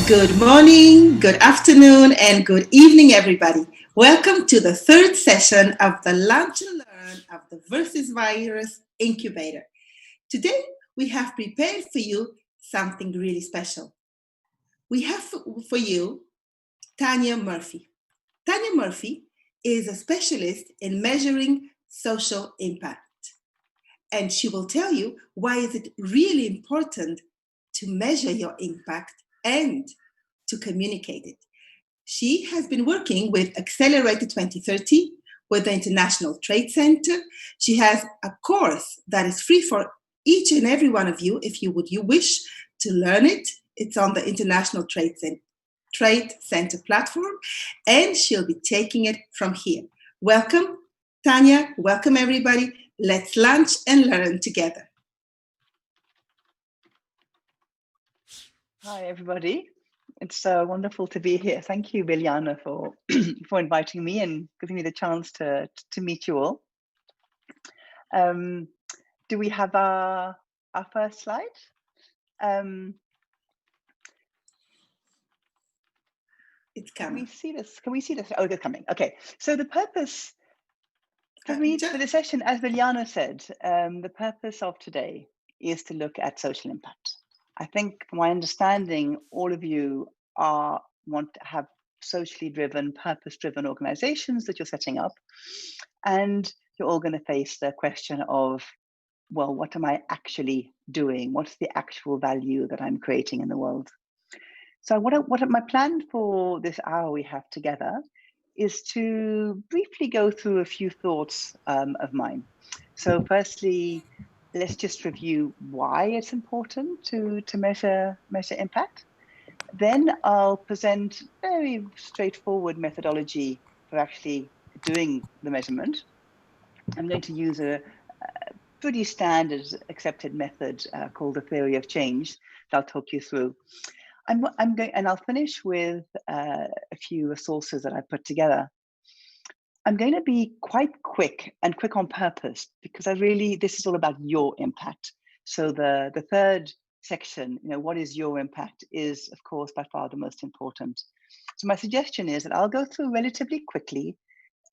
Good morning, good afternoon, and good evening, everybody. Welcome to the third session of the Launch and Learn of the Versus Virus Incubator. Today, we have prepared for you something really special. We have for you Tanya Murphy. Tanya Murphy is a specialist in measuring social impact, and she will tell you why is it really important to measure your impact and to communicate it. She has been working with Accelerated 2030 with the International Trade Center. She has a course that is free for each and every one of you if you wish to learn it. It's on the International Trade Center platform, and she'll be taking it from here. Welcome, Tanya. Welcome, everybody. Let's lunch and learn together. Hi, everybody. It's wonderful to be here. Thank you, Biljana, for for inviting me and giving me the chance to meet you all. Do we have our first slide? It's coming. Can we see this? Can we see this? Oh, it's coming. Okay. So the purpose for me for the session, as Biljana said, the purpose of today is to look at social impact. I think, from my understanding, all of you want to have socially driven, purpose-driven organizations that you're setting up, and you're all going to face the question of, well, what am I actually doing? What's the actual value that I'm creating in the world? So what my plan for this hour we have together is to briefly go through a few thoughts of mine. So firstly, let's just review why it's important to measure impact. Then I'll present very straightforward methodology for actually doing the measurement. I'm going to use a pretty standard accepted method called the theory of change that I'll talk you through. I'm going, and I'll finish with a few resources that I put together. I'm going to be quite quick on purpose because this is all about your impact. So the third section, what is your impact, is of course by far the most important. So my suggestion is that I'll go through relatively quickly,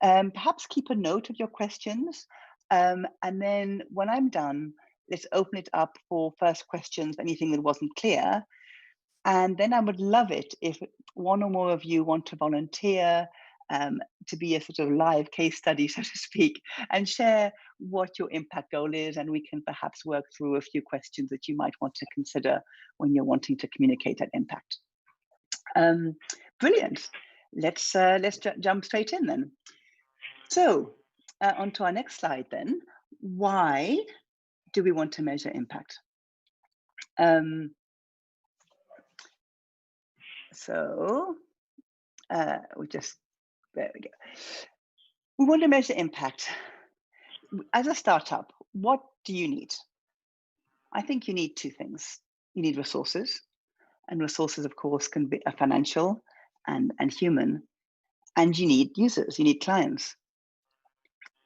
perhaps keep a note of your questions, and then when I'm done, let's open it up for first questions, anything that wasn't clear. And then I would love it if one or more of you want to volunteer to be a sort of live case study, so to speak, and share what your impact goal is. And we can perhaps work through a few questions that you might want to consider when you're wanting to communicate that impact. Brilliant. Let's jump straight in then. So on to our next slide then. Why do we want to measure impact? So there we go. We want to measure impact. As a startup, what do you need? I think you need two things. You need resources, and resources, of course, can be financial and human, and you need users, you need clients.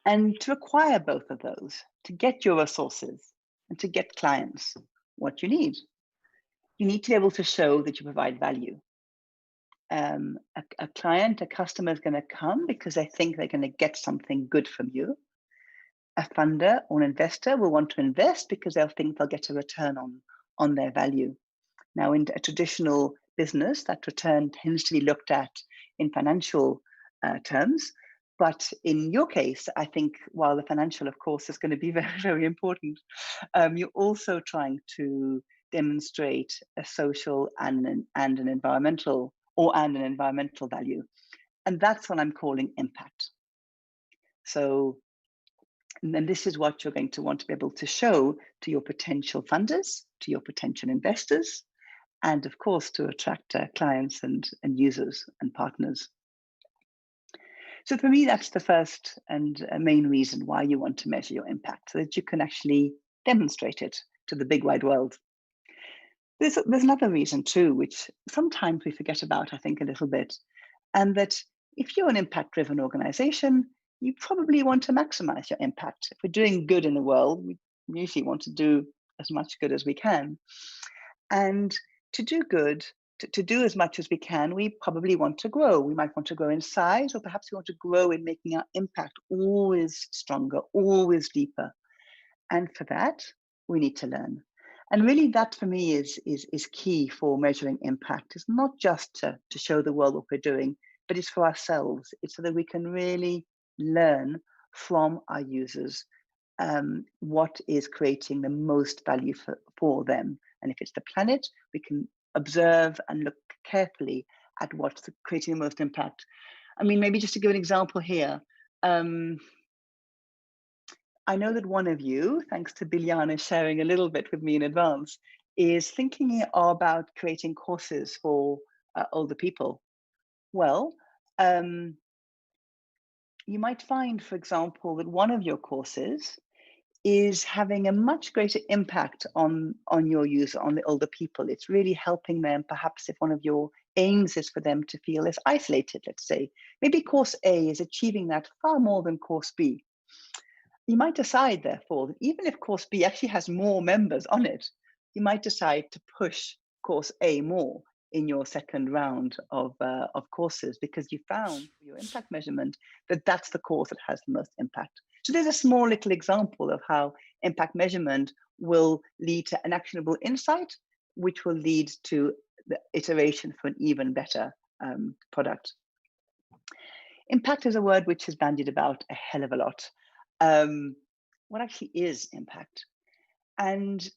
And to acquire both of those, to get your resources and to get clients, what you need to be able to show that you provide value. A client, a customer is going to come because they think they're going to get something good from you. A funder or an investor will want to invest because they'll think they'll get a return on their value. Now, in a traditional business, that return tends to be looked at in financial terms. But in your case, I think while the financial, of course, is going to be very, very important, you're also trying to demonstrate a social and an environmental value. And that's what I'm calling impact. So, and then this is what you're going to want to be able to show to your potential funders, to your potential investors, and of course, to attract clients and users and partners. So for me, that's the first and main reason why you want to measure your impact, so that you can actually demonstrate it to the big wide world. There's another reason too, which sometimes we forget about, I think, a little bit, and that if you're an impact-driven organization, you probably want to maximize your impact. If we're doing good in the world, we usually want to do as much good as we can. And to do good, to do as much as we can, we probably want to grow. We might want to grow in size, or perhaps we want to grow in making our impact always stronger, always deeper. And for that, we need to learn. And really, that for me is key for measuring impact. It's not just to show the world what we're doing, but it's for ourselves. It's so that we can really learn from our users what is creating the most value for them. And if it's the planet, we can observe and look carefully at what's creating the most impact. I mean, maybe just to give an example here, I know that one of you, thanks to Biljana sharing a little bit with me in advance, is thinking about creating courses for older people. Well, you might find, for example, that one of your courses is having a much greater impact on your user, on the older people. It's really helping them, perhaps if one of your aims is for them to feel less isolated, let's say. Maybe course A is achieving that far more than course B. You might decide, therefore, that even if course B actually has more members on it, you might decide to push course A more in your second round of courses, because you found through your impact measurement that that's the course that has the most impact. So there's a small little example of how impact measurement will lead to an actionable insight, which will lead to the iteration for an even better product. Impact is a word which is bandied about a hell of a lot. What actually is impact? And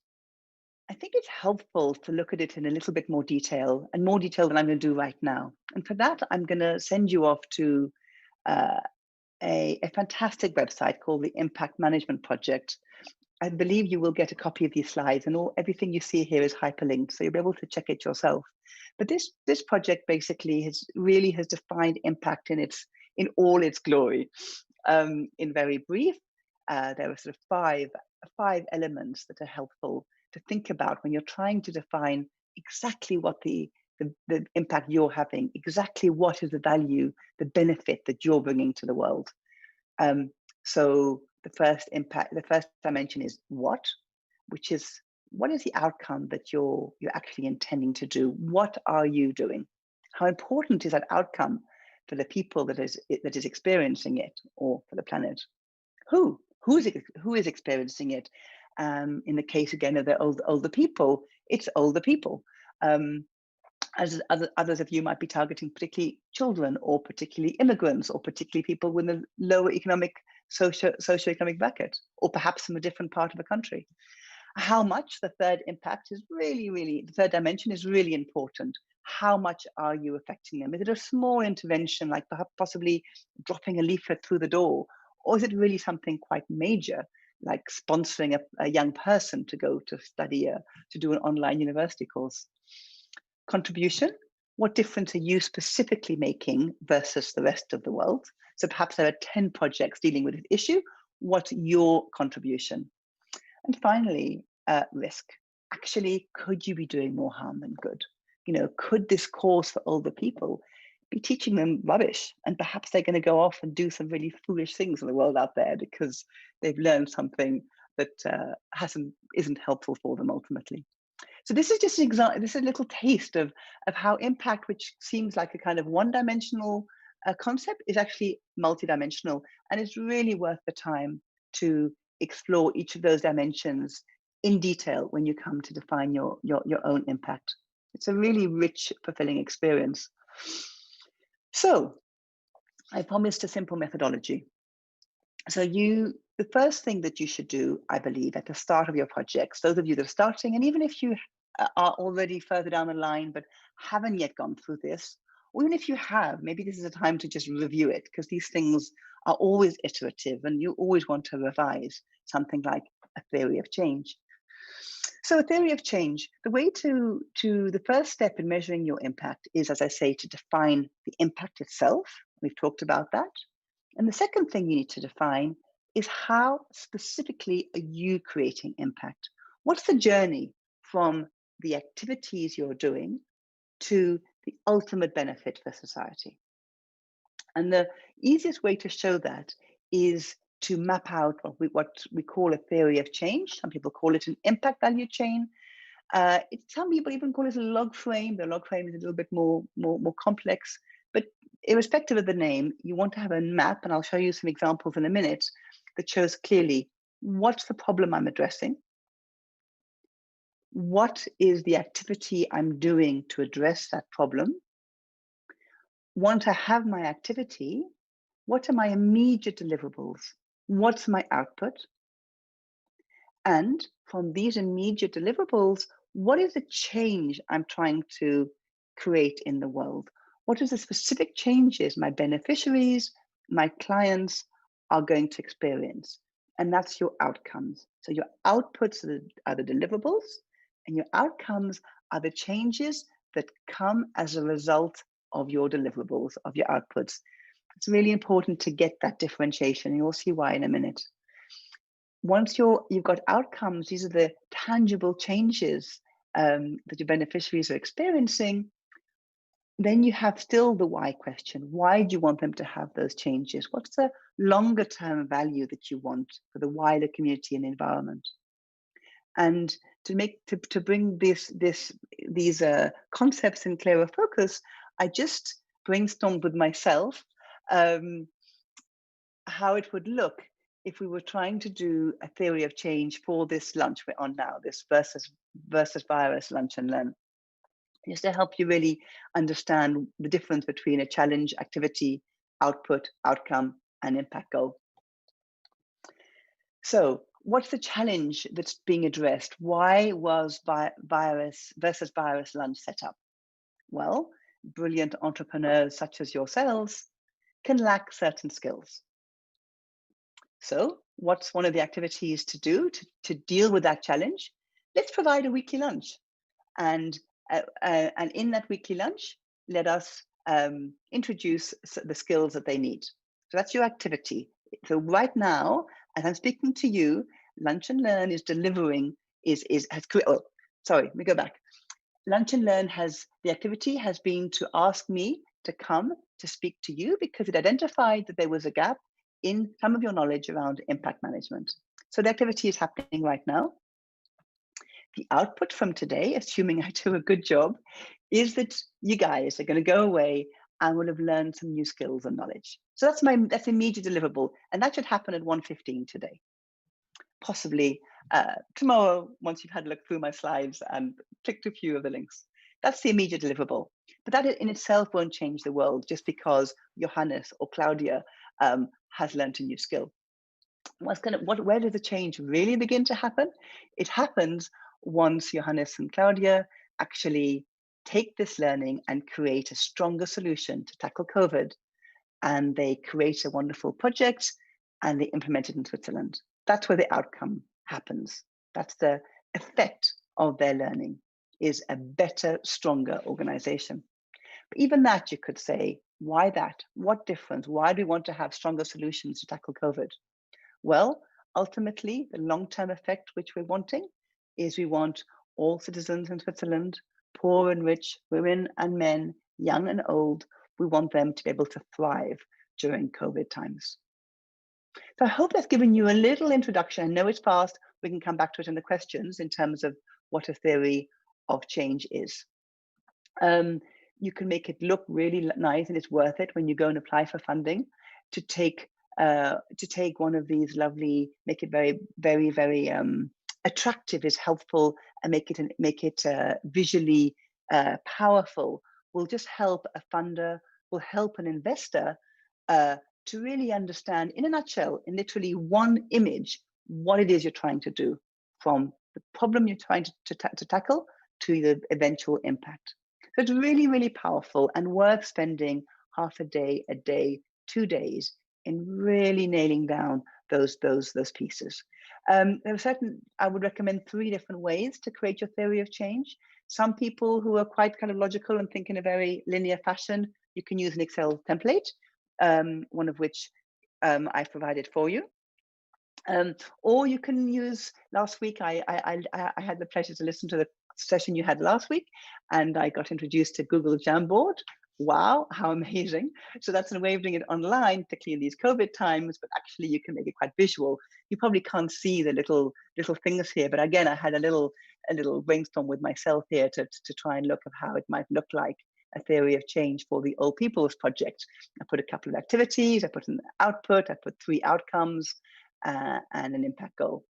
I think it's helpful to look at it in a little bit more detail, and more detail than I'm going to do right now. And for that, I'm going to send you off to a fantastic website called the Impact Management Project. I believe you will get a copy of these slides, and everything you see here is hyperlinked, so you'll be able to check it yourself. But this project basically has defined impact in all its glory. In very brief, there are sort of five elements that are helpful to think about when you're trying to define exactly what the impact you're having, exactly what is the value, the benefit that you're bringing to the world. So the first dimension is what, which is what is the outcome that you're actually intending to do? What are you doing? How important is that outcome for the people that is experiencing it, or for the planet? Who is experiencing it? In the case again of the older people, it's older people. As others of you might be targeting particularly children, or particularly immigrants, or particularly people with a lower socioeconomic bracket, or perhaps from a different part of the country. How much? The third third dimension is really important. How much are you affecting them? Is it a small intervention, like perhaps possibly dropping a leaflet through the door? Or is it really something quite major, like sponsoring a young person to go to study, to do an online university course? Contribution, what difference are you specifically making versus the rest of the world? So perhaps there are 10 projects dealing with this issue. What's your contribution? And finally, risk. Actually, could you be doing more harm than good? Could this course for older people be teaching them rubbish? And perhaps they're going to go off and do some really foolish things in the world out there because they've learned something that isn't helpful for them ultimately. So this is just an example. This is a little taste of how impact, which seems like a kind of one-dimensional concept, is actually multidimensional, and it's really worth the time to explore each of those dimensions in detail when you come to define your own impact. It's a really rich, fulfilling experience. So I promised a simple methodology. So the first thing that you should do, I believe, at the start of your projects, those of you that are starting, and even if you are already further down the line but haven't yet gone through this, or even if you have, maybe this is a time to just review it, because these things are always iterative and you always want to revise something like a theory of change. So a theory of change, the way to the first step in measuring your impact is, as I say, to define the impact itself. We've talked about that. And the second thing you need to define is how specifically are you creating impact? What's the journey from the activities you're doing to the ultimate benefit for society? And the easiest way to show that is to map out what we call a theory of change. Some people call it an impact value chain. Some people even call it a log frame. The log frame is a little bit more complex, but irrespective of the name, you want to have a map, and I'll show you some examples in a minute, that shows clearly what's the problem I'm addressing, what is the activity I'm doing to address that problem. Once I have my activity, what are my immediate deliverables? What's my output? And from these immediate deliverables, what is the change I'm trying to create in the world? What is the specific changes my beneficiaries, my clients are going to experience? And that's your outcomes. So your outputs are the deliverables, and your outcomes are the changes that come as a result of your deliverables, of your outputs. It's really important to get that differentiation. You'll see why in a minute. Once you've got outcomes, these are the tangible changes that your beneficiaries are experiencing, then you have still the why question. Why do you want them to have those changes? What's the longer term value that you want for the wider community and environment? And to bring these concepts in clearer focus, I just brainstormed with myself how it would look if we were trying to do a theory of change for this lunch we're on now, this versus virus lunch and learn, just to help you really understand the difference between a challenge, activity, output, outcome, and impact goal. So what's the challenge that's being addressed? Why was virus versus virus lunch set up? Well, brilliant entrepreneurs such as yourselves can lack certain skills. So what's one of the activities to do to deal with that challenge? Let's provide a weekly lunch. And in that weekly lunch, let us introduce the skills that they need. So that's your activity. So right now, as I'm speaking to you, Lunch and Learn is delivering, let me go back. Lunch and Learn the activity has been to ask me to come to speak to you because it identified that there was a gap in some of your knowledge around impact management. So the activity is happening right now. The output from today, assuming I do a good job, is that you guys are going to go away and will have learned some new skills and knowledge. So that's immediate deliverable, and that should happen at 1:15 today. Possibly tomorrow, once you've had a look through my slides and clicked a few of the links. That's the immediate deliverable. But that in itself won't change the world just because Johannes or Claudia has learned a new skill. Where does the change really begin to happen? It happens once Johannes and Claudia actually take this learning and create a stronger solution to tackle COVID. And they create a wonderful project and they implement it in Switzerland. That's where the outcome happens. That's the effect of their learning, is a better, stronger organization. But even that, you could say, why that? What difference? Why do we want to have stronger solutions to tackle COVID? Well, ultimately, the long-term effect which we're wanting is we want all citizens in Switzerland, poor and rich, women and men, young and old, we want them to be able to thrive during COVID times. So I hope that's given you a little introduction. I know it's fast. We can come back to it in the questions in terms of what a theory of change is. You can make it look really nice, and it's worth it when you go and apply for funding to take one of these lovely, make it very, very, very attractive is helpful, and make it visually powerful will just help a funder, will help an investor to really understand in a nutshell, in literally one image, what it is you're trying to do, from the problem you're trying to tackle to the eventual impact. So it's really, really powerful and worth spending half a day, 2 days in really nailing down those pieces. There are I would recommend 3 different ways to create your theory of change. Some people who are quite kind of logical and think in a very linear fashion, you can use an Excel template, one of which I've provided for you. Or you can use, last week, I had the pleasure to listen to the session you had last week, and I got introduced to Google Jamboard, wow, how amazing. So that's a way of doing it online, particularly in these COVID times, but actually you can make it quite visual. You probably can't see the little things here, but again, I had a little brainstorm with myself here to try and look at how it might look like a theory of change for the Old People's Project. I put a couple of activities, I put an output, I put 3 outcomes, and an impact goal.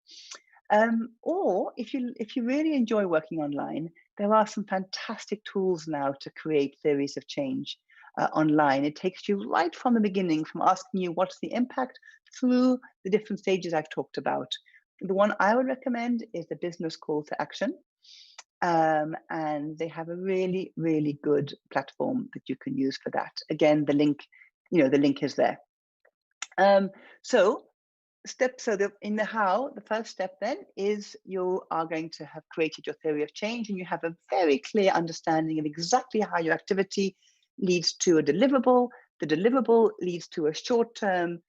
Or if you really enjoy working online, there are some fantastic tools now to create theories of change online. It takes you right from the beginning, from asking you what's the impact, through the different stages I've talked about. The one I would recommend is the business call to action. And they have a really, really good platform that you can use for that. Again, the link is there. So in the how, the first step then is you are going to have created your theory of change, and you have a very clear understanding of exactly how your activity leads to a deliverable. The deliverable leads to a short-term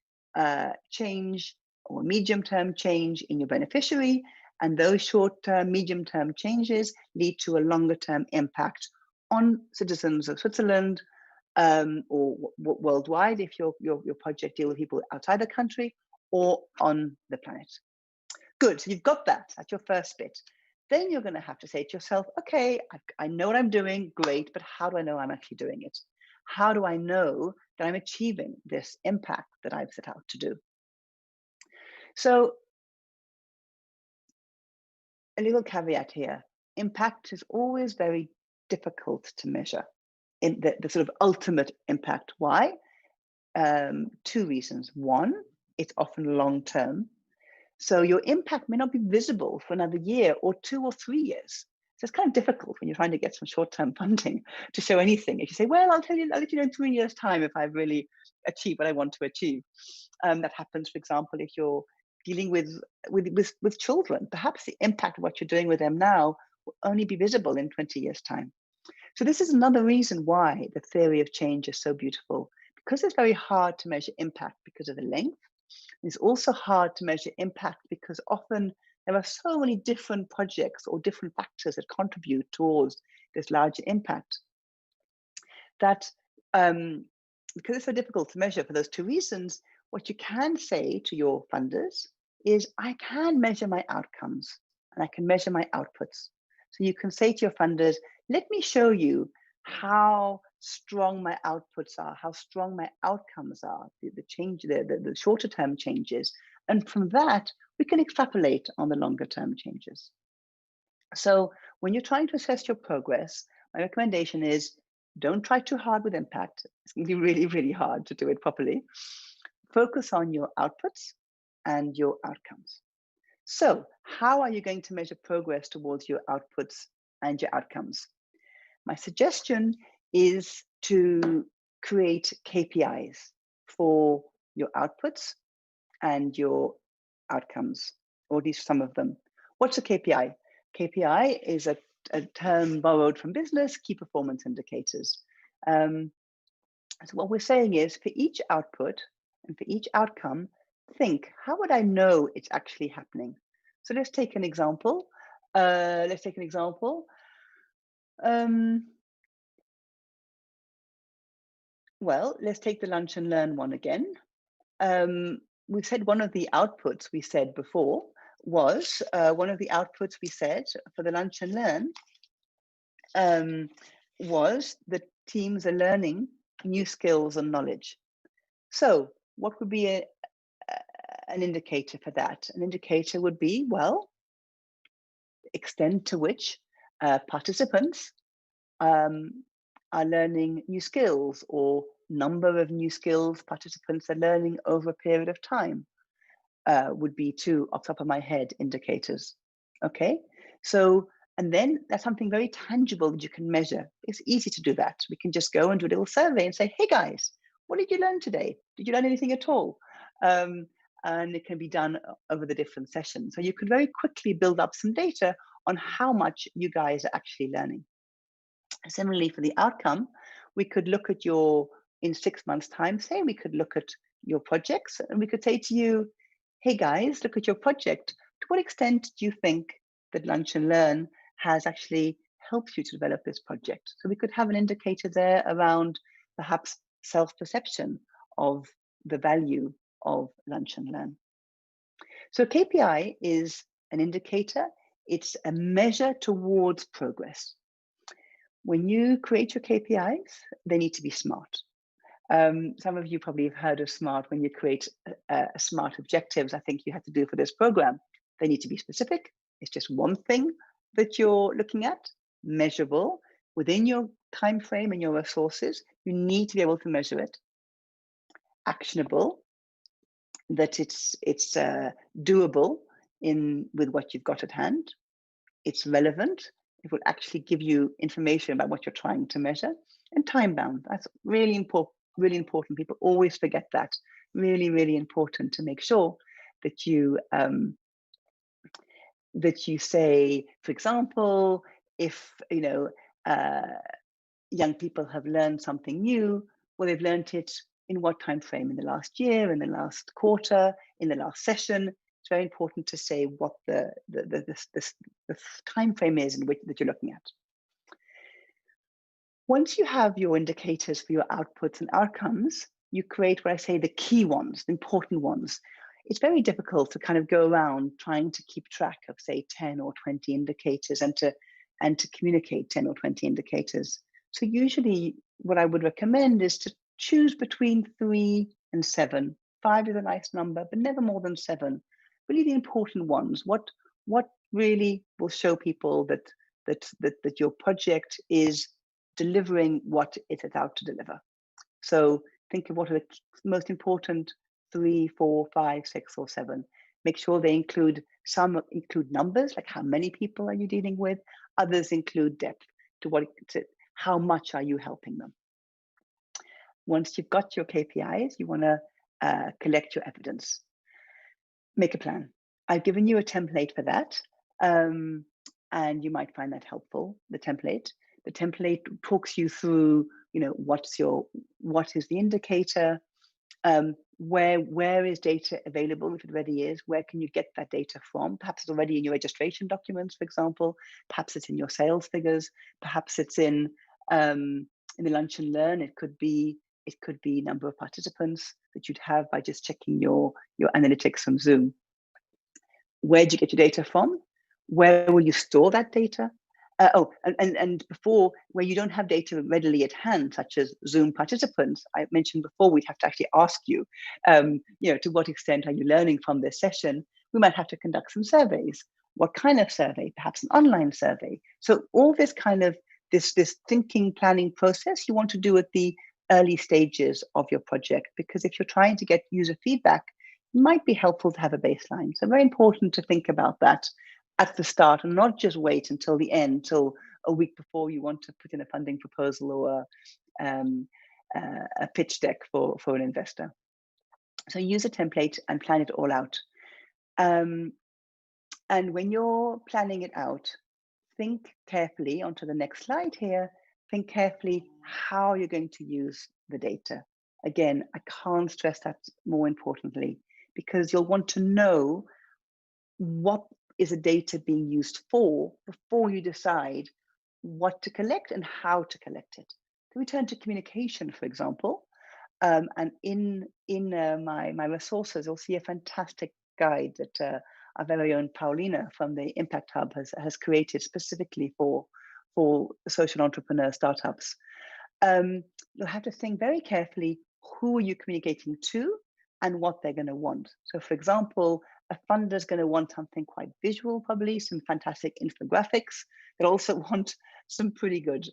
change or medium-term change in your beneficiary, and those short-term, medium-term changes lead to a longer-term impact on citizens of Switzerland, or worldwide if your project deals with people outside the country, or on the planet. Good, so you've got that. That's your first bit. Then you're going to have to say to yourself, okay, I know what I'm doing, great, but how do I know I'm actually doing it? How do I know that I'm achieving this impact that I've set out to do? So a little caveat here. Impact is always very difficult to measure, in the sort of ultimate impact. Why? 2 reasons. One, it's often long-term. So your impact may not be visible for another year or 2 or 3 years. So it's kind of difficult when you're trying to get some short-term funding to show anything. If you say, well, I'll let you know in 3 years' time if I've really achieved what I want to achieve. That happens, for example, if you're dealing with children. Perhaps the impact of what you're doing with them now will only be visible in 20 years' time. So this is another reason why the theory of change is so beautiful, because it's very hard to measure impact because of the length. It's also hard to measure impact because often there are so many different projects or different factors that contribute towards this larger impact that because it's so difficult to measure for those 2 reasons, what you can say to your funders is, I can measure my outcomes and I can measure my outputs. So you can say to your funders, let me show you how strong my outputs are, how strong my outcomes are, the shorter term changes. And from that, we can extrapolate on the longer term changes. So when you're trying to assess your progress, my recommendation is, don't try too hard with impact. It's going to be really, really hard to do it properly. Focus on your outputs and your outcomes. So how are you going to measure progress towards your outputs and your outcomes? My suggestion is to create KPIs for your outputs and your outcomes, or at least some of them. What's a KPI? KPI is a term borrowed from business, key performance indicators. So what we're saying is, for each output and for each outcome, think, how would I know it's actually happening? So let's take an example. Well, let's take the lunch and learn one again. We said one of the outputs we said before was, one of the outputs we said for the lunch and learn was that teams are learning new skills and knowledge. So what would be an indicator for that? An indicator would be, well, extent to which participants are learning new skills, or number of new skills participants are learning over a period of time, would be 2 off the top of my head indicators. Okay, so, and then that's something very tangible that you can measure. It's easy to do that. We can just go and do a little survey and say, hey guys, what did you learn today? Did you learn anything at all? And it can be done over the different sessions. So you could very quickly build up some data on how much you guys are actually learning. Similarly, for the outcome, we could look at in 6 months' time, say, we could look at your projects, and we could say to you, hey guys, look at your project. To what extent do you think that Lunch and Learn has actually helped you to develop this project? So we could have an indicator there around perhaps self-perception of the value of lunch and learn. So KPI is an indicator. It's a measure towards progress. When you create your KPIs, they need to be smart. Some of you probably have heard of SMART. When you create SMART objectives, I think you have to do for this program. They need to be specific. It's just one thing that you're looking at, measurable within your time frame and your resources. You need to be able to measure it. Actionable, that it's doable with what you've got at hand. It's relevant. It will actually give you information about what you're trying to measure. And time bound. That's really important. Really important. People always forget that. Really, really important to make sure that you say, for example, if young people have learned something new, well, they've learned it in what time frame? In the last year, in the last quarter, in the last session. It's very important to say what the time frame is in which that you're looking at. Once you have your indicators for your outputs and outcomes, you create what I say the key ones, the important ones. It's very difficult to kind of go around trying to keep track of, say, 10 or 20 indicators and to communicate 10 or 20 indicators. So usually what I would recommend is to choose between 3 and 7. 5 is a nice number, but never more than 7. Really the important ones. What really will show people that your project is delivering what it is out to deliver. So think of what are the most important 3, 4, 5, 6, or 7. Make sure they include numbers, like how many people are you dealing with. Others include depth, to how much are you helping them. Once you've got your KPIs, you want to collect your evidence. Make a plan. I've given you a template for that, and you might find that helpful, the template. The template talks you through, what is the indicator, where is data available, if it already is, where can you get that data from? Perhaps it's already in your registration documents, for example. Perhaps it's in your sales figures. Perhaps it's in the lunch and learn. It could be number of participants that you'd have by just checking your analytics from Zoom. Where do you get your data from? Where will you store that data? And before, where you don't have data readily at hand, such as Zoom participants, I mentioned before, we'd have to actually ask you, to what extent are you learning from this session? We might have to conduct some surveys. What kind of survey? Perhaps an online survey. So all this kind of this thinking, planning process you want to do at the early stages of your project, because if you're trying to get user feedback, it might be helpful to have a baseline. So very important to think about that at the start and not just wait until the end, till a week before you want to put in a funding proposal or a pitch deck for an investor. So use a template and plan it all out. And when you're planning it out, think carefully, onto the next slide here, think carefully how you're going to use the data. Again, I can't stress that more importantly, because you'll want to know what is the data being used for before you decide what to collect and how to collect it. Can we turn to communication, for example? And in my resources, you'll see a fantastic guide that our very own Paulina from the Impact Hub has created specifically for social entrepreneur startups. You'll have to think very carefully, who are you communicating to and what they're going to want. So for example, a funder is going to want something quite visual, probably some fantastic infographics. They'll also want some pretty good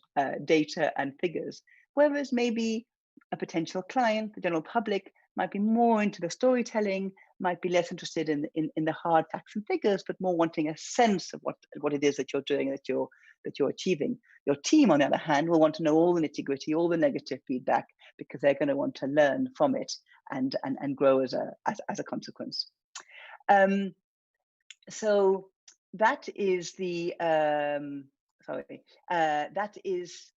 data and figures. Whereas maybe a potential client, the general public, might be more into the storytelling, might be less interested in the hard facts and figures, but more wanting a sense of what it is that you're doing, that you're achieving. Your team, on the other hand, will want to know all the nitty-gritty, all the negative feedback, because they're going to want to learn from it and grow as a consequence. So that is the that is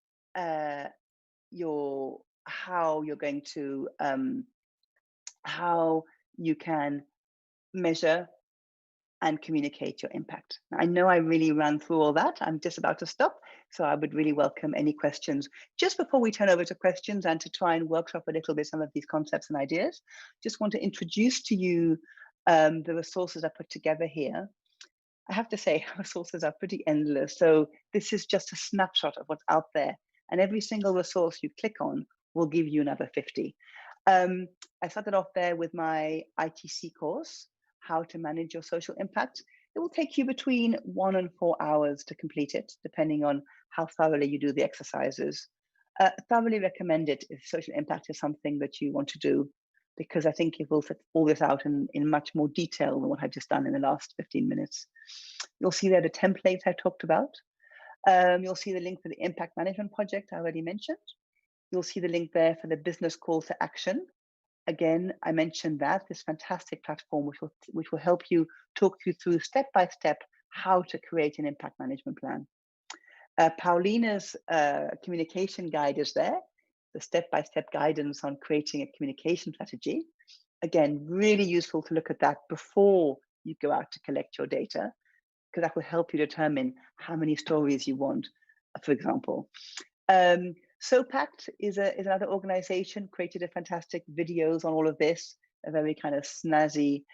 how you're going to how you can measure and communicate your impact. I know I really ran through all that. I'm just about to stop. So I would really welcome any questions. Just before we turn over to questions and to try and workshop a little bit some of these concepts and ideas, just want to introduce to you the resources I put together here. I have to say, resources are pretty endless. So this is just a snapshot of what's out there. And every single resource you click on will give you another 50. I started off there with my ITC course, How to Manage Your Social Impact. It will take you between 1 and 4 hours to complete it, depending on how thoroughly you do the exercises. Thoroughly recommend it if social impact is something that you want to do, because I think it will set all this out in much more detail than what I've just done in the last 15 minutes. You'll see there the templates I talked about. You'll see the link for the impact management project I already mentioned. You'll see the link there for the business call to action. Again, I mentioned that, this fantastic platform which will help you talk you through step by step how to create an impact management plan. Paulina's communication guide is there, the step-by-step guidance on creating a communication strategy. Again, really useful to look at that before you go out to collect your data, because that will help you determine how many stories you want, for example. SOPACT is another organization, created a fantastic videos on all of this, a very kind of snazzy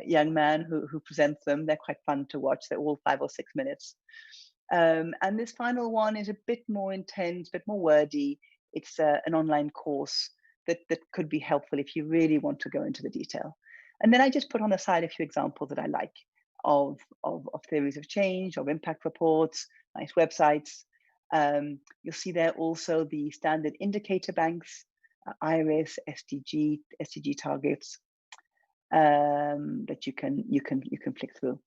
young man who presents them. They're quite fun to watch. They're all 5 or 6 minutes. And this final one is a bit more intense, a bit more wordy. It's an online course that could be helpful if you really want to go into the detail. And then I just put on the side a few examples that I like of theories of change, of impact reports, nice websites. You'll see there also the standard indicator banks, IRIS, SDG targets that you can flick through.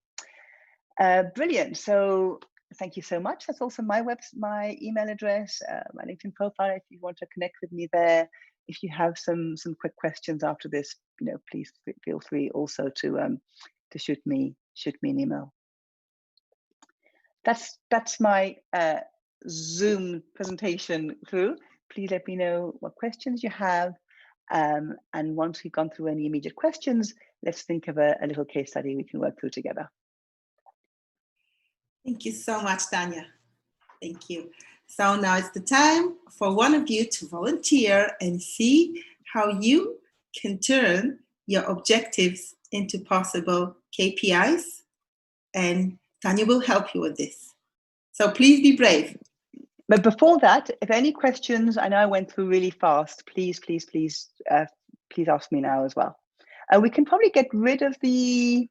Brilliant. So thank you so much. That's also my email address, my LinkedIn profile. If you want to connect with me there, if you have some quick questions after this, please feel free also to shoot me an email. That's my Zoom presentation through. Please let me know what questions you have. And once we've gone through any immediate questions, let's think of a little case study we can work through together. Thank you so much, Tanya. Thank you. So now it's the time for one of you to volunteer and see how you can turn your objectives into possible KPIs. And Tanya will help you with this. So please be brave. But before that, if any questions, I know I went through really fast, please ask me now as well. We can probably get rid of the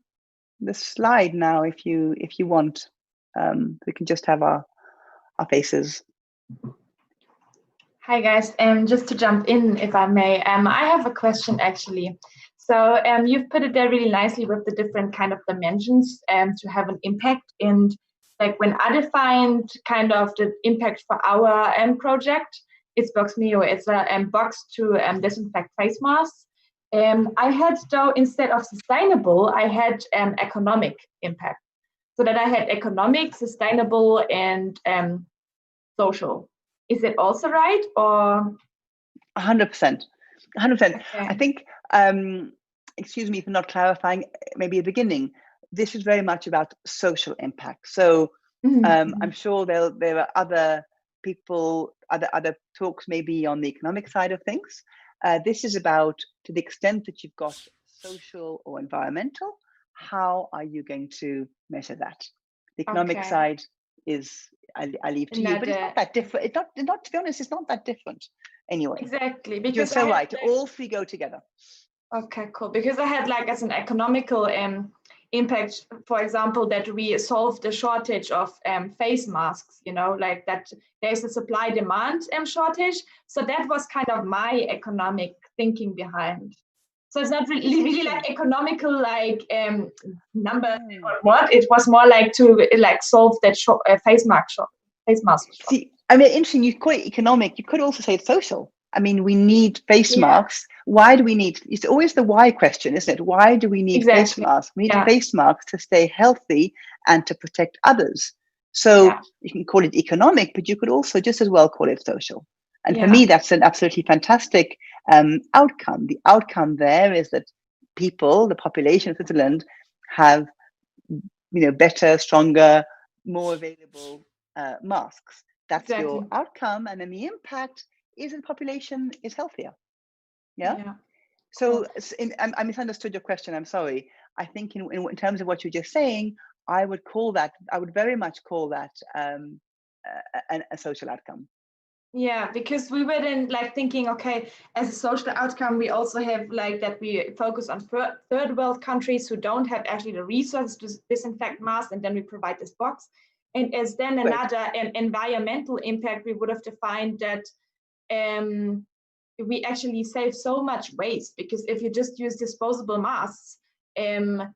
slide now if you want. We can just have our faces. Hi guys, just to jump in if I may, I have a question actually. So you've put it there really nicely with the different kind of dimensions to have an impact. And like when I defined kind of the impact for our project, it's Box Mio, it's a box to disinfect face masks. I had though, instead of sustainable, I had economic impact. So that I had economic, sustainable, and social. Is it also right, or? 100%. 100%. Okay. I think, excuse me for not clarifying, maybe at the beginning, this is very much about social impact. So I'm sure there are other people, other talks maybe on the economic side of things. This is about, to the extent that you've got social or environmental, how are you going to measure that? The economic side is, I leave to you, but it's not that different. It's not, to be honest, it's not that different anyway. Exactly. Because you're so right. All three go together. Okay, cool. Because I had like as an economical impact, for example, that we solved the shortage of face masks, like that there's a supply demand shortage. So that was kind of my economic thinking behind. So it's not really like economical, like number or what. It was more like to like solve that face mask shortage. See, I mean, interesting. You call it economic. You could also say it's social. I mean, we need face masks. Why do we need? It's always the why question, isn't it? Why do we need face masks? We need face masks to stay healthy and to protect others. So you can call it economic, but you could also just as well call it social. And for me, that's an absolutely fantastic outcome. The outcome there is that people, the population of Switzerland, have better, stronger, more available masks. That's Exactly. your outcome, and then the impact is the population is healthier. Yeah. So I misunderstood your question. I'm sorry. I think in terms of what you're just saying, I would very much call that a social outcome. Yeah, because we were then like thinking, okay, as a social outcome, we also have like that we focus on third world countries who don't have actually the resources to disinfect masks, and then we provide this box. And as then another environmental impact, we would have defined that we actually save so much waste, because if you just use disposable masks, then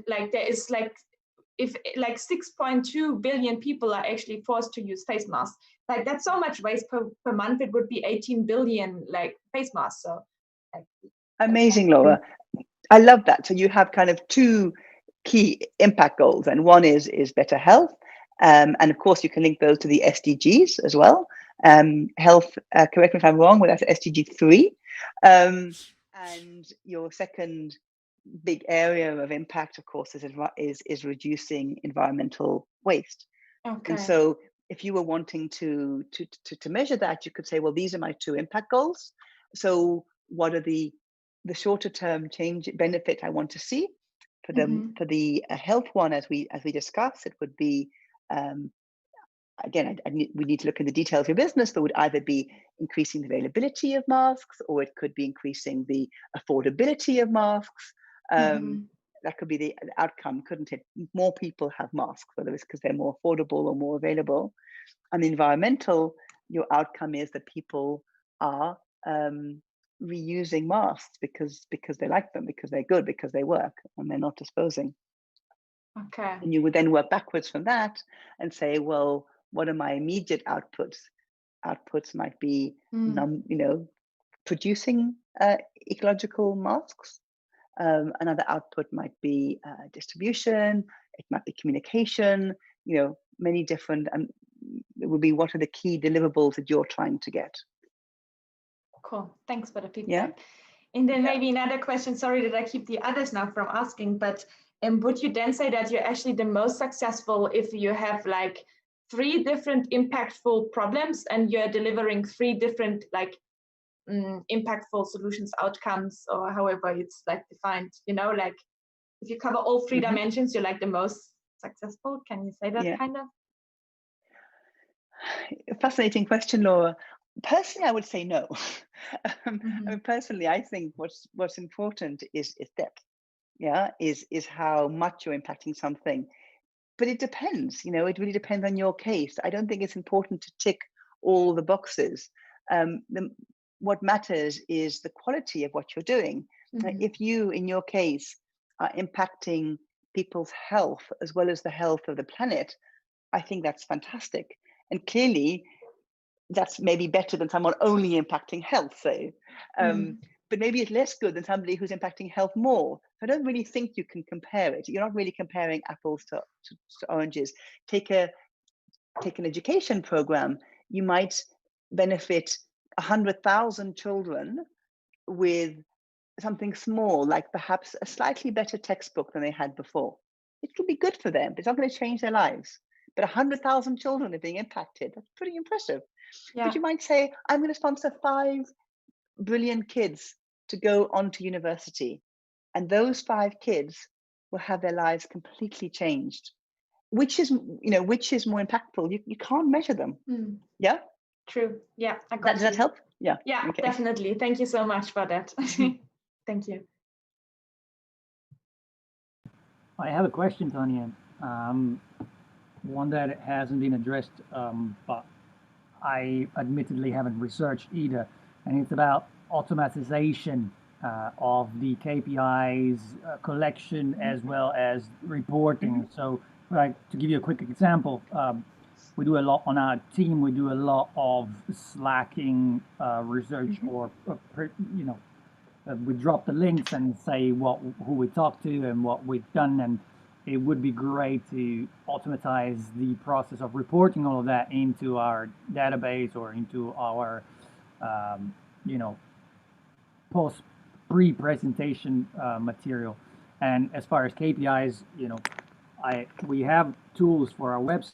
like there is like, if like 6.2 billion people are actually forced to use face masks, like that's so much waste per month. It would be 18 billion like face masks. So like, amazing, Laura. I love that. So you have kind of two key impact goals, and one is better health, and of course you can link those to the SDGs as well. Health, correct me if I'm wrong, but that's SDG 3. And your second big area of impact, of course, is reducing environmental waste. okay. And so if you were wanting to measure that, you could say, well, these are my two impact goals. So what are the shorter term change benefit I want to see? For the health one, as we discussed, it would be again, we need to look in the details of your business, but would either be increasing the availability of masks, or it could be increasing the affordability of masks. That could be the outcome, couldn't it? More people have masks, whether it's because they're more affordable or more available. And the environmental, your outcome is that people are reusing masks because they like them, because they're good, because they work, and they're not disposing. Okay. And you would then work backwards from that and say, well, what are my immediate outputs? Outputs might be, producing ecological masks. Another output might be distribution. It might be communication. Many different. It would be, what are the key deliverables that you're trying to get? Cool. Thanks for the feedback. Yeah. And then maybe another question. Sorry that I keep the others now from asking, but would you then say that you're actually the most successful if you have like 3 different impactful problems and you're delivering 3 different like impactful solutions, outcomes, or however it's like defined, like if you cover all 3 dimensions, you're like the most successful? Can you say that kind of? Fascinating question, Laura. Personally, I would say no. Personally, I think what's important is depth. Yeah, is how much you're impacting something. But it depends, it really depends on your case. I don't think it's important to tick all the boxes. What matters is the quality of what you're doing. If you, in your case, are impacting people's health as well as the health of the planet, I think that's fantastic. And clearly, that's maybe better than someone only impacting health, say. But maybe it's less good than somebody who's impacting health more. I don't really think you can compare it. You're not really comparing apples to oranges. Take an education program. You might benefit 100,000 children with something small, like perhaps a slightly better textbook than they had before. It could be good for them, but it's not going to change their lives. But 100,000 children are being impacted. That's pretty impressive. Yeah. But you might say, I'm going to sponsor 5 brilliant kids to go on to university. And those 5 kids will have their lives completely changed. Which is more impactful? You can't measure them. Yeah? True. Yeah, I got Does that help? Yeah. Yeah, okay. Definitely. Thank you so much for that. Thank you. I have a question, Tanya. One that hasn't been addressed, but I admittedly haven't researched either, and it's about automatization of the KPIs collection as well as reporting. So, to give you a quick example, we do a lot on our team. We do a lot of slacking research, or we drop the links and say who we talked to and what we've done, and it would be great to automatize the process of reporting all of that into our database or into our, post pre-presentation material. And as far as KPIs, we have tools for our website.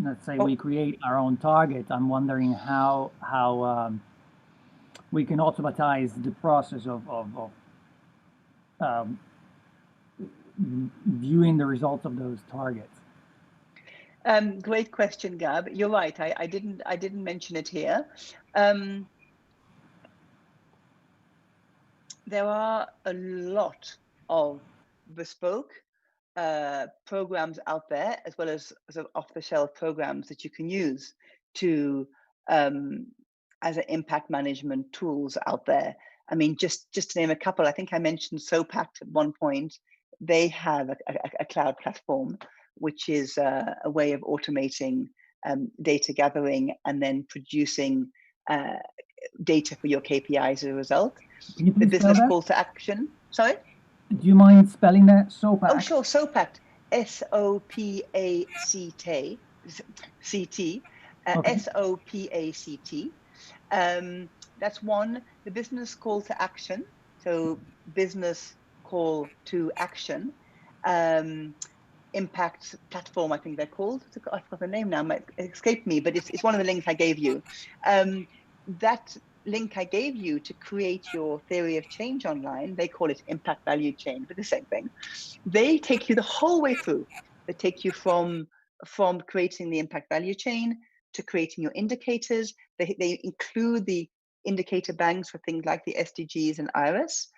Let's say we create our own target. I'm wondering how we can automatize the process of viewing the results of those targets. Great question, Gab. You're right. I didn't mention it here. There are a lot of bespoke programs out there, as well as sort of off-the-shelf programs that you can use to as an impact management tools out there. I mean, just to name a couple, I think I mentioned SOPACT at one point. They have a cloud platform, which is a way of automating data gathering and then producing data for your KPIs as a result. Can you please the business spell that? call to action. Sorry? Do you mind spelling that? SOPACT? Oh, sure. SOPACT. SOPACT. CT. Okay. SOPACT. That's one. The business call to action. So business call to action. Impact platform, I think they're called. I forgot the name now, it escaped me, but it's one of the links I gave you. That link I gave you to create your theory of change online, they call it impact value chain, but the same thing. They take you the whole way through. They take you from creating the impact value chain to creating your indicators. They include the indicator banks for things like the SDGs and IRIS.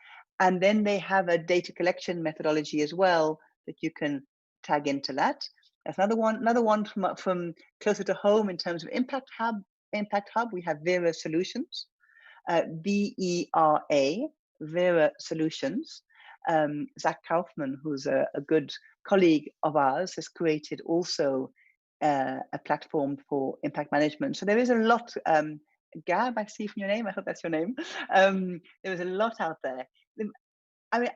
And then they have a data collection methodology as well that you can tag into that. That's another one from closer to home in terms of Impact Hub. We have Vera Solutions, VERA, Vera Solutions. Zach Kaufman, who's a good colleague of ours, has created also a platform for impact management. So there is a lot. Gab, I see from your name, I hope that's your name. There is a lot out there. I mean,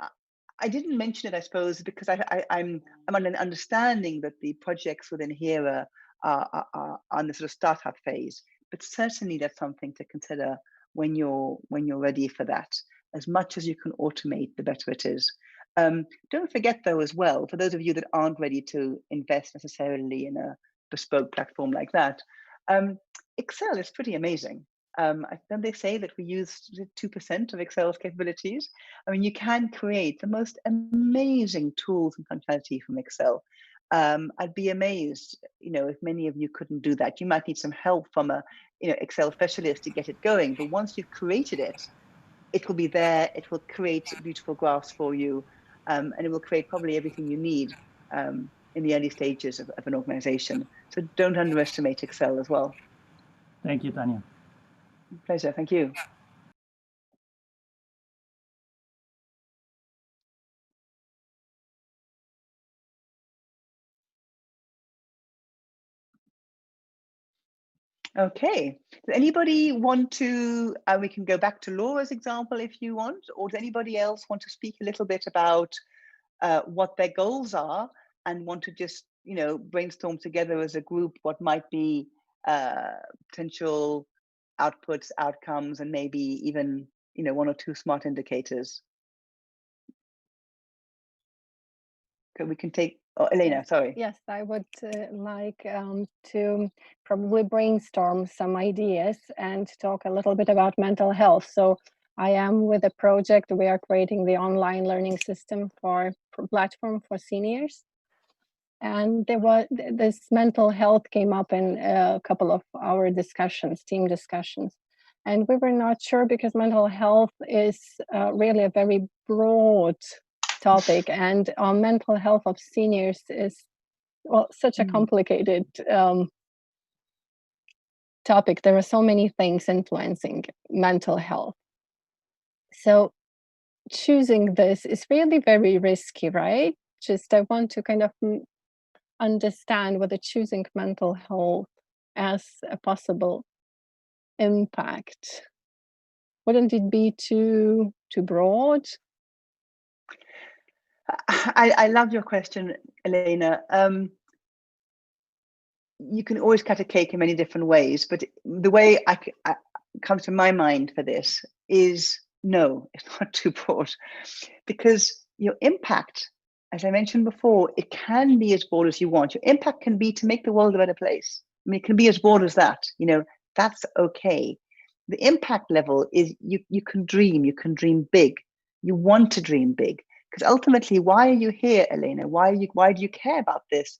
I didn't mention it, I suppose, because I'm on an understanding that the projects within HERA are on the sort of startup phase. But certainly that's something to consider when you're ready for that. As much as you can automate, the better it is. Don't forget, though, as well, for those of you that aren't ready to invest necessarily in a bespoke platform like that, Excel is pretty amazing. Don't they say that we use 2% of Excel's capabilities? I mean, you can create the most amazing tools and functionality from Excel. I'd be amazed, if many of you couldn't do that. You might need some help from a, Excel specialist to get it going. But once you've created it, it will be there. It will create beautiful graphs for you, and it will create probably everything you need in the early stages of an organization. So don't underestimate Excel as well. Thank you, Tanya. Pleasure. Thank you. Okay. Does anybody want to, we can go back to Laura's example if you want, or does anybody else want to speak a little bit about what their goals are and want to just, brainstorm together as a group what might be potential outputs, outcomes, and maybe even, one or two smart indicators? Okay, we can take, Elena, sorry. Yes, I would like to probably brainstorm some ideas and talk a little bit about mental health. So I am with a project. We are creating the online learning system for platform for seniors. And this mental health came up in a couple of our discussions, team discussions. And we were not sure because mental health is really a very broad topic, and mental health of seniors is such a complicated topic. There are so many things influencing mental health. So choosing this is really very risky, right? Just I want to kind of understand whether choosing mental health as a possible impact, wouldn't it be too broad? I love your question, Elena. You can always cut a cake in many different ways, but the way comes to my mind for this is no, it's not too broad, because your impact, as I mentioned before, it can be as broad as you want. Your impact can be to make the world a better place. I mean, it can be as broad as that. That's okay. The impact level is you can dream big. You want to dream big, because ultimately, why are you here, Elena? Why do you care about this?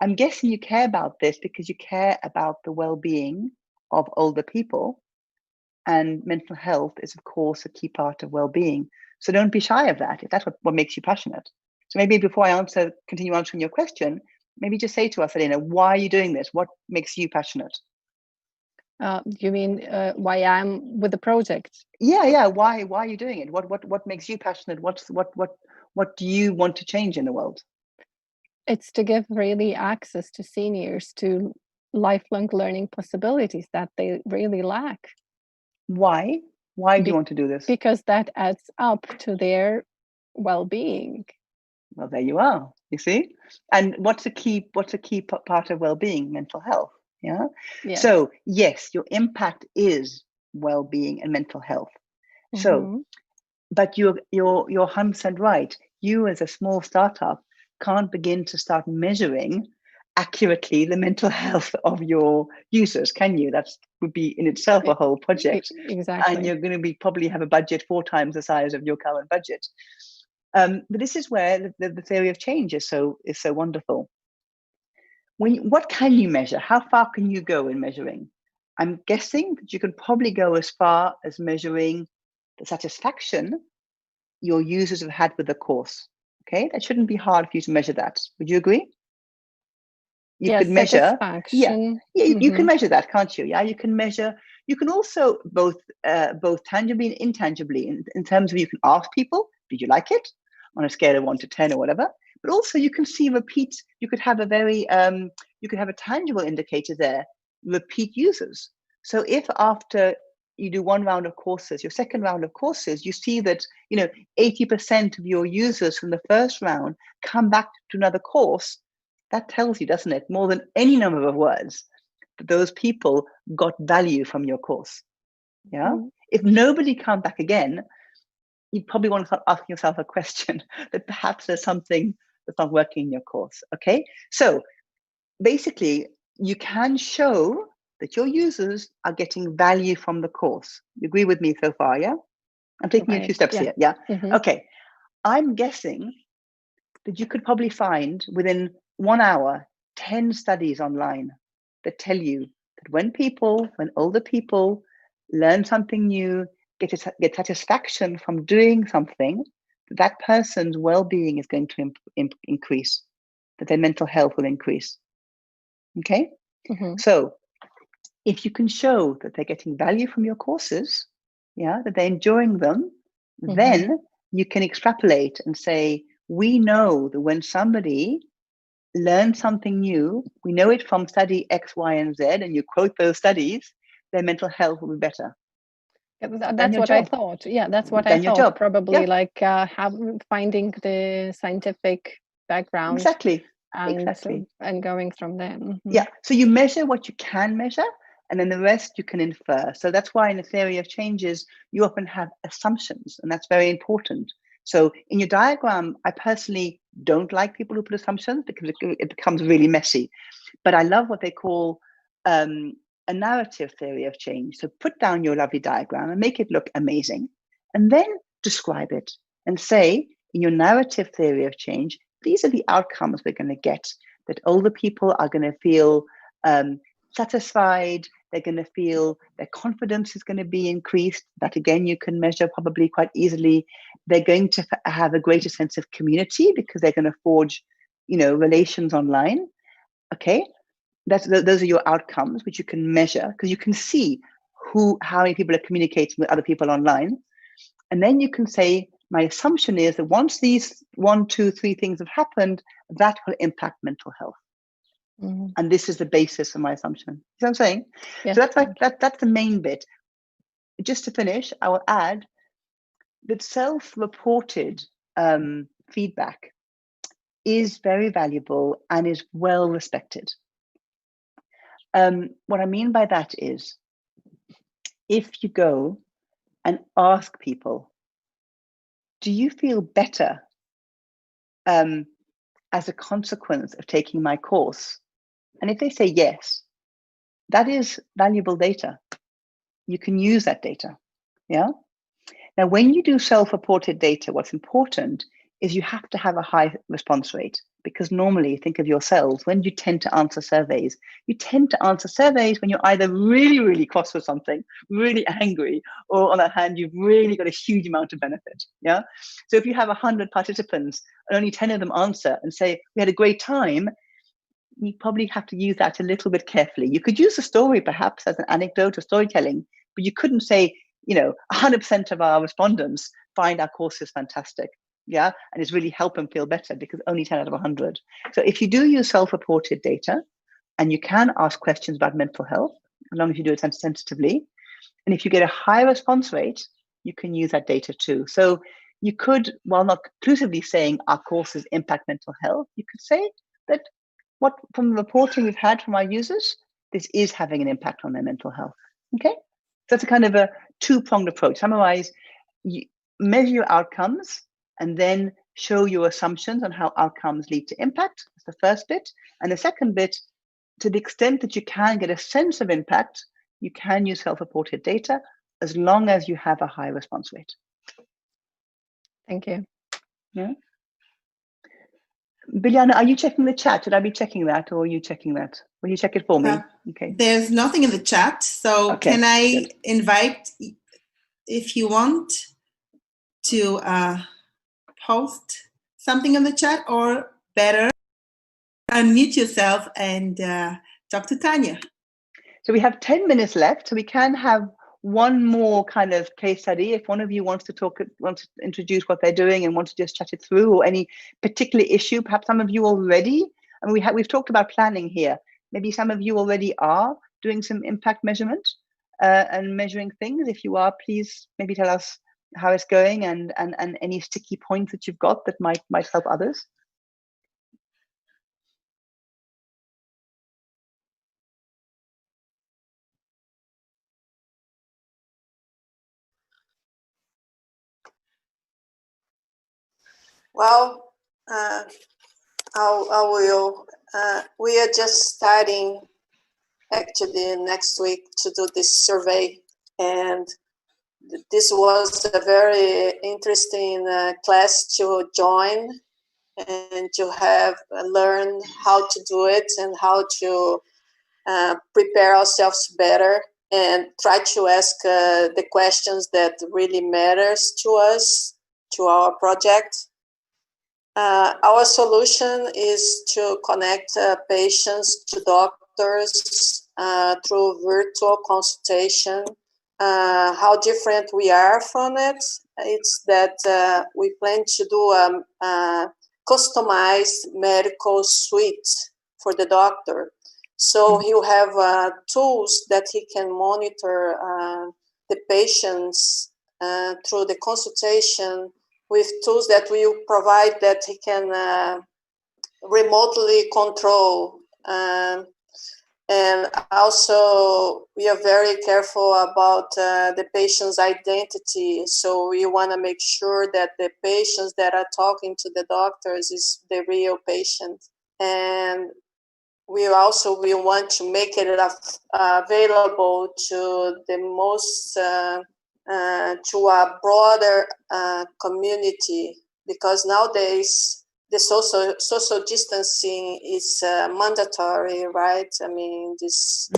I'm guessing you care about this because you care about the well-being of older people, and mental health is, of course, a key part of well-being. So don't be shy of that if that's what makes you passionate. So maybe before I continue answering your question, maybe just say to us, Elena, why are you doing this? What makes you passionate? You mean why I'm with the project? Yeah. Why are you doing it? What makes you passionate? What do you want to change in the world? It's to give really access to seniors to lifelong learning possibilities that they really lack. Why? Why do you want to do this? Because that adds up to their well-being. Well, there you are. You see, and what's a key part of well-being? Mental health. Yeah. Yes. So yes, your impact is well-being and mental health. Mm-hmm. So, but you're 100% right. You as a small startup can't begin to start measuring accurately the mental health of your users, can you? That would be in itself a whole project. Exactly. And you're going to probably have a budget 4 times the size of your current budget. But this is where the theory of change is so wonderful. What can you measure? How far can you go in measuring? I'm guessing that you can probably go as far as measuring the satisfaction your users have had with the course. Okay, that shouldn't be hard for you to measure that. Would you agree? You could measure. Satisfaction. You can measure that, can't you? Yeah, you can measure. You can also both tangibly and intangibly, in terms of you can ask people, did you like it, on a scale of 1 to 10 or whatever. But also you can see repeat. You could have a very you could have a tangible indicator there, repeat users. So if after you do 1 round of courses, your second round of courses, you see that 80% of your users from the first round come back to another course, that tells you, doesn't it, more than any number of words, that those people got value from your course. Yeah. Mm. If nobody come back again, you probably want to start asking yourself a question that perhaps there's something that's not working in your course. Okay. So basically, you can show that your users are getting value from the course. You agree with me so far? Yeah. I'm taking a few steps here. Yeah. Mm-hmm. Okay. I'm guessing that you could probably find within 1 hour 10 studies online that tell you that when older people learn something new, get satisfaction from doing something, that person's well-being is going to increase, that their mental health will increase. Okay. Mm-hmm. So if you can show that they're getting value from your courses, that they're enjoying them, mm-hmm. then you can extrapolate and say, we know that when somebody learns something new, we know it from study X, Y, and Z, and you quote those studies, their mental health will be better. That's what I thought. Yeah, that's what I thought. Probably like finding the scientific background. Exactly. And going from there. Mm-hmm. Yeah. So you measure what you can measure, and then the rest you can infer. So that's why in the theory of changes, you often have assumptions, and that's very important. So in your diagram, I personally don't like people who put assumptions because it becomes really messy. But I love what they call a narrative theory of change. So put down your lovely diagram and make it look amazing, and then describe it and say, in your narrative theory of change, these are the outcomes we're going to get, that older people are going to feel satisfied. They're going to feel their confidence is going to be increased. That again, you can measure probably quite easily. They're going to have a greater sense of community because they're going to forge, relations online. Okay, those are your outcomes, which you can measure because you can see how many people are communicating with other people online. And then you can say, my assumption is that once these 1, 2, 3 things have happened, that will impact mental health. Mm-hmm. And this is the basis of my assumption. You know what I'm saying? Yes. So that's the main bit. Just to finish, I will add that self-reported feedback is very valuable and is well respected. What I mean by that is if you go and ask people, do you feel better as a consequence of taking my course? And if they say yes, that is valuable data. You can use that data. Yeah. Now, when you do self-reported data, what's important is you have to have a high response rate, because normally, think of yourselves, when you tend to answer surveys, you tend to answer surveys when you're either really, really cross with something, really angry, or on the other hand, you've really got a huge amount of benefit. Yeah. So if you have 100 participants and only 10 of them answer and say, we had a great time, you probably have to use that a little bit carefully. You could use a story perhaps as an anecdote or storytelling, but you couldn't say, 100% of our respondents find our courses fantastic. Yeah. And it's really helped them feel better, because only 10 out of 100. So if you do use self-reported data, and you can ask questions about mental health, as long as you do it sensitively, and if you get a high response rate, you can use that data too. So you could, while not conclusively saying our courses impact mental health, you could say that from the reporting we've had from our users, this is having an impact on their mental health. Okay, so that's a kind of a two-pronged approach. Summarize, you measure your outcomes, and then show your assumptions on how outcomes lead to impact. That's the first bit. And the second bit, to the extent that you can get a sense of impact, you can use self-reported data as long as you have a high response rate. Thank you. Yeah. Biljana, are you checking the chat? Should I be checking that, or are you checking that? Will you check it for me? Okay. There's nothing in the chat, so okay, can I good. invite, if you want, to post something in the chat, or better, unmute yourself and talk to Tanya. So we have 10 minutes left, so we can have one more kind of case study. If one of you wants to introduce what they're doing and wants to just chat it through, or any particular issue, perhaps some of you already, and we've talked about planning here. Maybe some of you already are doing some impact measurement and measuring things. If you are, please maybe tell us how it's going and any sticky points that you've got that might help others. Well, I will. We are just starting actually next week to do this survey, and this was a very interesting class to join and to have learn how to do it and how to prepare ourselves better and try to ask the questions that really matters to us, to our project. Our solution is to connect patients to doctors through virtual consultation. How different we are from it? It's that we plan to do a customized medical suite for the doctor. So he'll have tools that he can monitor the patients through the consultation, with tools that we provide that he can remotely control. And also, we are very careful about the patient's identity. So we want to make sure that the patients that are talking to the doctors is the real patient. And we want to make it available to the most to a broader community, because nowadays the social distancing is mandatory, right? I mean, this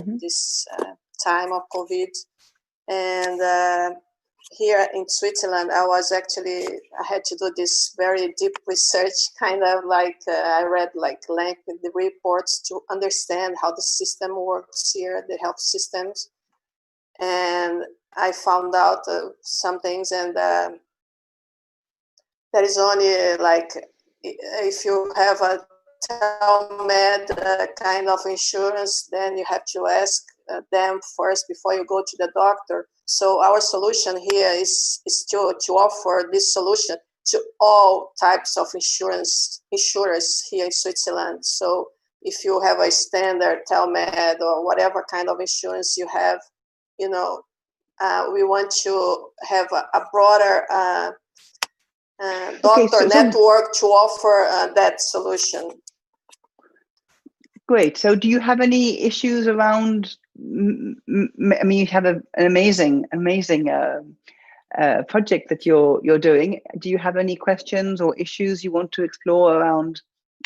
time of COVID, and here in Switzerland, I had to do this very deep research, kind of like I read like the reports to understand how the system works here, the health systems, and I found out some things, and there is only like, if you have a TeleMed kind of insurance, then you have to ask them first before you go to the doctor. So our solution here is to offer this solution to all types of insurers here in Switzerland. So if you have a standard TeleMed or whatever kind of insurance you have, we want to have a broader doctor network to offer that solution. Great. So do you have any issues around, I mean, you have an amazing project that you're doing. Do you have any questions or issues you want to explore around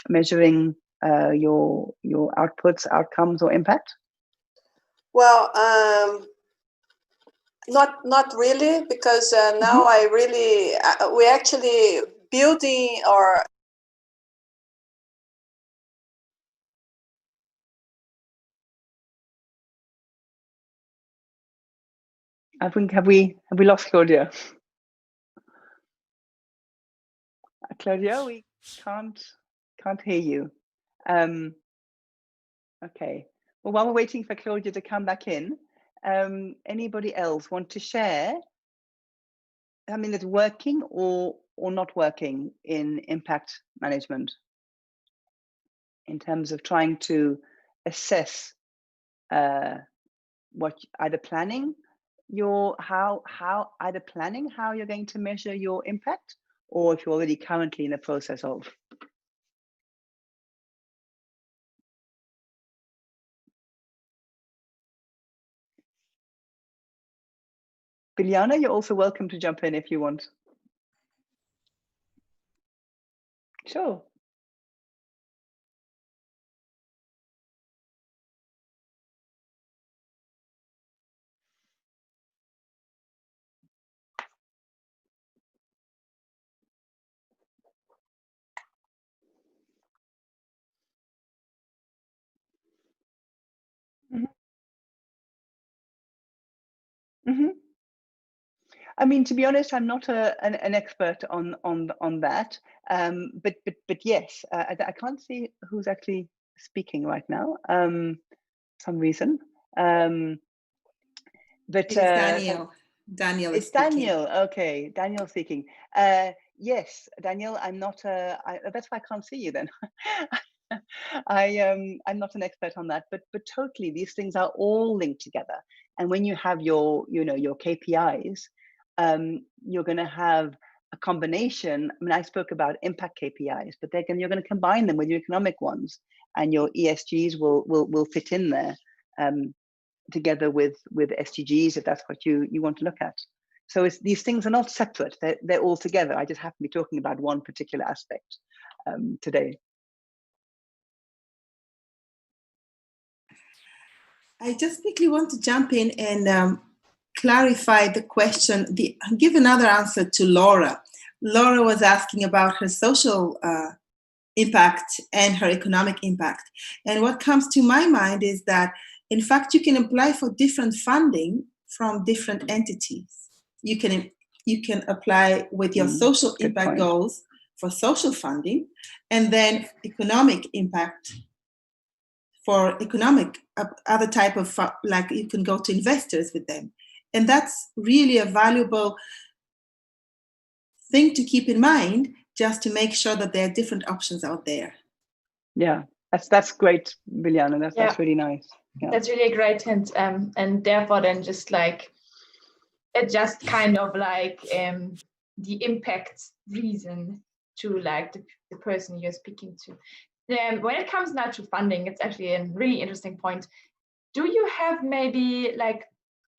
measuring your outputs, outcomes, or impact? Well, not really, because now I really we actually building our. I think have we lost Claudia? Claudia, we can't hear you. Okay. Well, while we're waiting for Claudia to come back in, anybody else want to share? I mean, it's working or not working in impact management in terms of trying to assess what either planning how you're going to measure your impact, or if you're already currently in the process of. Biljana, you're also welcome to jump in if you want. Sure. I mean, to be honest, I'm not an expert on that, but yes, I can't see who's actually speaking right now. Some reason, but it's Daniel. Daniel is speaking. Daniel. Okay, Daniel speaking. Yes, Daniel. I'm not. That's why I can't see you then. I'm not an expert on that, but totally, these things are all linked together. And when you have your KPIs, you're going to have a combination. I mean, I spoke about impact KPIs, but you're going to combine them with your economic ones, and your ESGs will fit in there together with SDGs if that's what you want to look at. So these things are not separate; they're all together. I just happen to be talking about one particular aspect today. I just quickly want to jump in and clarify the question, give another answer to Laura. Laura was asking about her social impact and her economic impact. And what comes to my mind is that, in fact, you can apply for different funding from different entities. You can apply with your social impact goals for social funding, and then economic impact for economic, other type of, like you can go to investors with them. And that's really a valuable thing to keep in mind, just to make sure that there are different options out there. Yeah, that's great, Biljana. That's really nice. Yeah. That's really a great hint. And therefore then just like adjust kind of like the impact reason to like the person you're speaking to. When it comes now to funding, it's actually a really interesting point. Do you have maybe like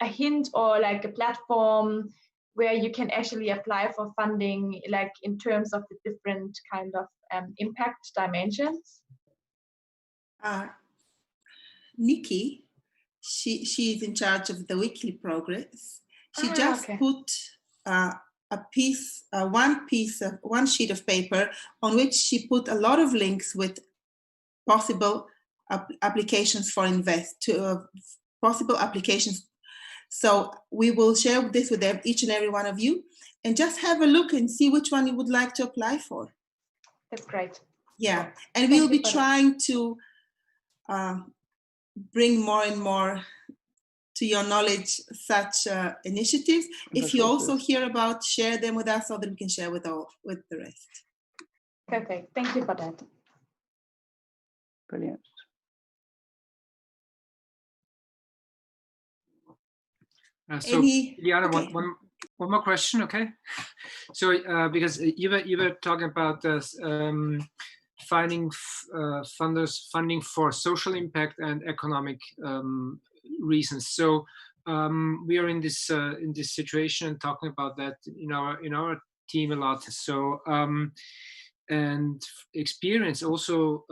a hint or like a platform where you can actually apply for funding, like in terms of the different kind of impact dimensions? Nikki, she's in charge of the weekly progress. She put one sheet of paper on which she put a lot of links with possible applications for possible applications. So we will share this with each and every one of you, and just have a look and see which one you would like to apply for. That's great. Yeah, and we'll be trying to bring more and more to your knowledge such initiatives. If you also hear about, share them with us so that we can share with the rest. Okay, thank you for that. Brilliant. So, Liana, one more question, okay? So, because you were talking about this, finding funding for social impact and economic reasons. So, we are in this situation and talking about that in our team a lot. So, and experience also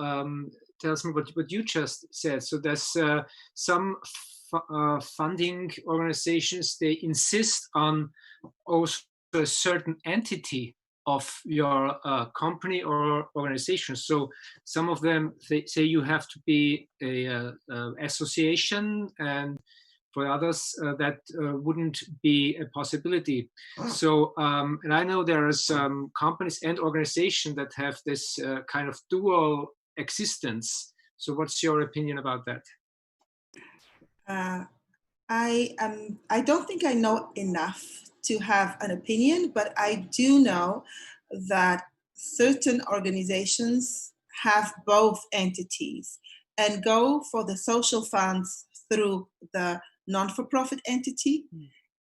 tells me what you just said. So there's some funding organizations, they insist on also a certain entity of your company or organization. So some of them say you have to be a association, and for others that wouldn't be a possibility. So and I know there are some companies and organizations that have this kind of dual existence. So what's your opinion about that? I don't think I know enough to have an opinion, but I do know that certain organizations have both entities and go for the social funds through the non-for-profit entity,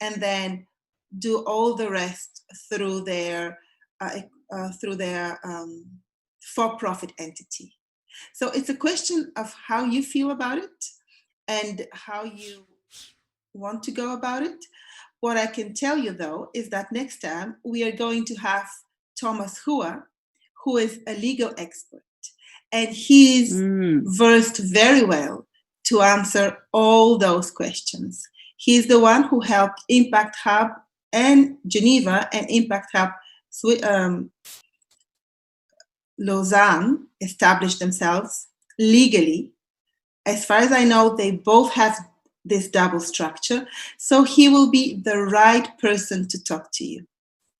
and then do all the rest through their for-profit entity. So it's a question of how you feel about it and how you want to go about it. What I can tell you, though, is that next time we are going to have Thomas Hua, who is a legal expert, and he's versed very well to answer all those questions. He's the one who helped Impact Hub and Geneva and Impact Hub Lausanne establish themselves legally. As far as I know, they both have this double structure. So he will be the right person to talk to you.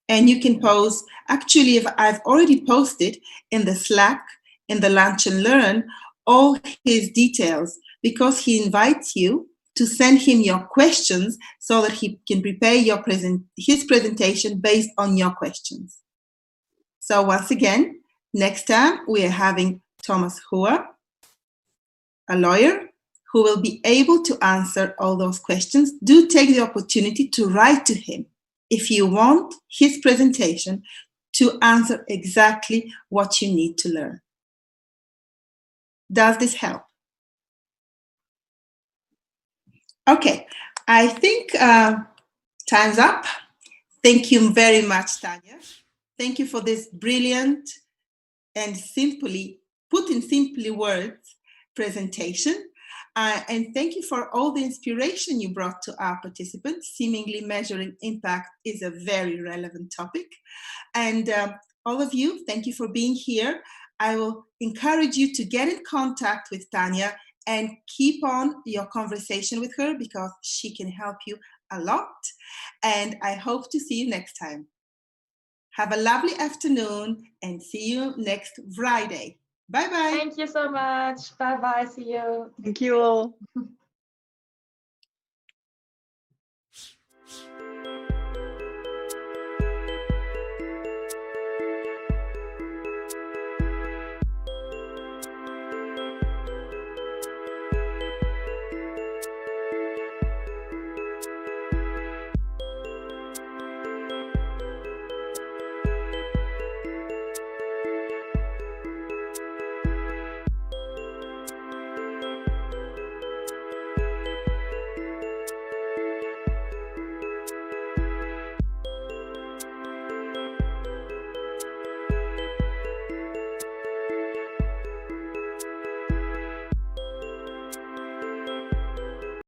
And you can post, actually, if I've already posted in the Slack, in the Lunch and Learn, all his details, because he invites you to send him your questions so that he can prepare his presentation based on your questions. So once again, next time we are having Thomas Hua, a lawyer, who will be able to answer all those questions. Do take the opportunity to write to him if you want his presentation to answer exactly what you need to learn. Does this help? Okay, I think time's up. Thank you very much, Tanya. Thank you for this brilliant and put in simply words presentation. And thank you for all the inspiration you brought to our participants. Seemingly measuring impact is a very relevant topic. And all of you, thank you for being here. I will encourage you to get in contact with Tanya and keep on your conversation with her, because she can help you a lot. And I hope to see you next time. Have a lovely afternoon and see you next Friday. Bye-bye. Thank you so much. Bye-bye. See you. Thank you all.